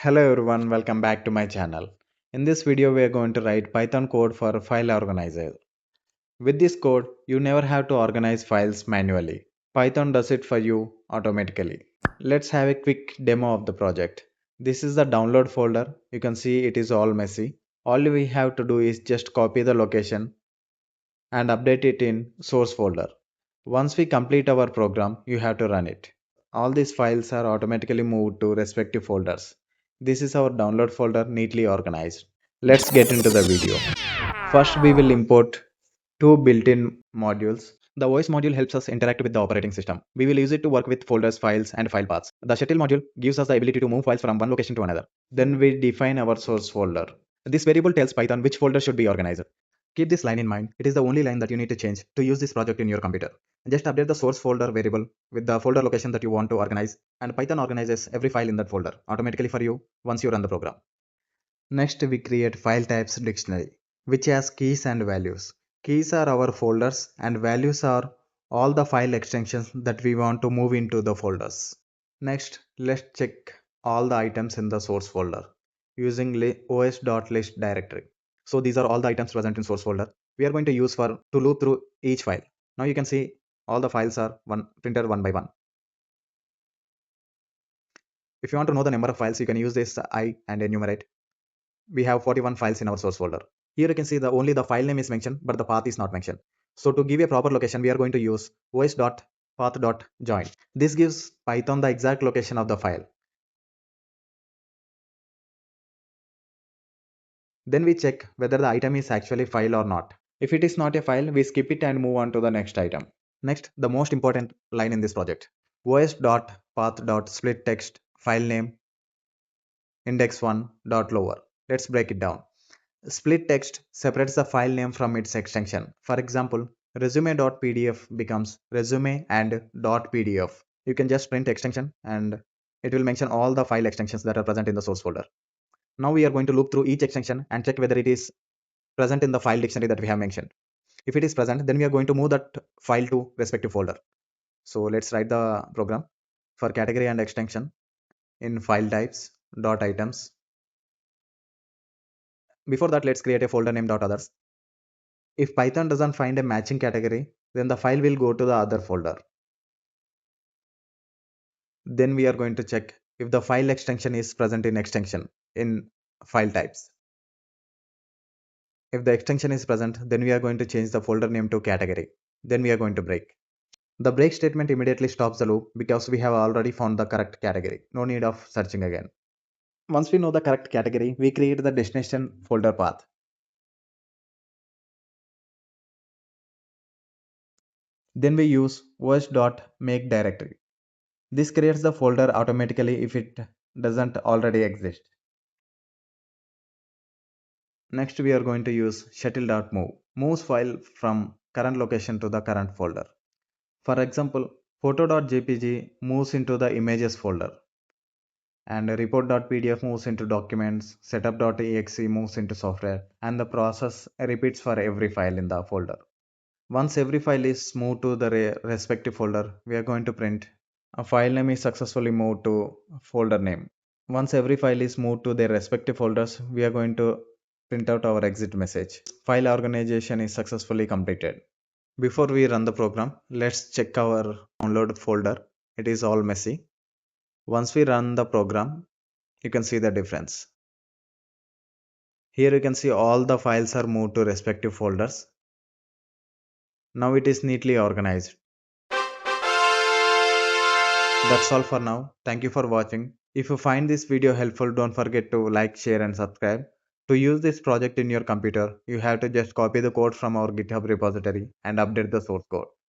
Hello everyone, welcome back to my channel. In this video, we are going to write Python code for file organizer. With this code, you never have to organize files manually. Python does it for you automatically. Let's have a quick demo of the project. This is the download folder. You can see it is all messy. All we have to do is just copy the location and update it in source folder. Once we complete our program, you have to run it. All these files are automatically moved to respective folders. This is our download folder neatly organized. Let's get into the video. First, we will import two built-in modules. The OS module helps us interact with the operating system. We will use it to work with folders, files, and file paths. The shutil module gives us the ability to move files from one location to another. Then we define our source folder. This variable tells Python which folder should be organized. Keep this line in mind. It is the only line that you need to change to use this project in your computer. Just update the source folder variable with the folder location that you want to organize, and Python organizes every file in that folder automatically for you once you run the program. Next, we create file types dictionary, which has keys and values. Keys are our folders and values are all the file extensions that we want to move into the folders. Next, let's check all the items in the source folder using os.list directory. So these are all the items present in source folder we are going to use to loop through each file. Now you can see all the files are printed one by one. If you want to know the number of files, you can use this I and enumerate. We have 41 files in our source folder. Here you can see only the file name is mentioned, but the path is not mentioned. So to give a proper location, we are going to use os.path.join. This gives Python the exact location of the file. Then we check whether the item is actually a file or not. If it is not a file, we skip it and move on to the next item. Next, the most important line in this project. os.path.split text file name index1.lower. Let's break it down. Split text separates the file name from its extension. For example, resume.pdf becomes resume and .pdf. You can just print extension and it will mention all the file extensions that are present in the source folder. Now we are going to loop through each extension and check whether it is present in the file dictionary that we have mentioned. If it is present, then we are going to move that file to respective folder. So let's write the program for category and extension in file types dot items. Before that, let's create a folder name dot others. If Python doesn't find a matching category, then the file will go to the other folder. Then we are going to check if the file extension is present in extension in file types. If the extension is present, then we are going to change the folder name to category. Then we are going to break. The break statement immediately stops the loop because we have already found the correct category. No need of searching again. Once we know the correct category, we create the destination folder path. Then we use os.make directory. This creates the folder automatically if it doesn't already exist. Next, we are going to use shutil.move. Moves file from current location to the current folder. For example, photo.jpg moves into the images folder. And report.pdf moves into documents, setup.exe moves into software, and the process repeats for every file in the folder. Once every file is moved to the respective folder, we are going to print a file name is successfully moved to folder name. Once every file is moved to their respective folders, we are going to print out our exit message. File organization is successfully completed. Before we run the program, let's check our download folder. It is all messy. Once we run the program, you can see the difference. Here you can see all the files are moved to respective folders. Now it is neatly organized. That's all for now. Thank you for watching. If you find this video helpful, don't forget to like, share and subscribe. To use this project in your computer, you have to just copy the code from our GitHub repository and update the source code.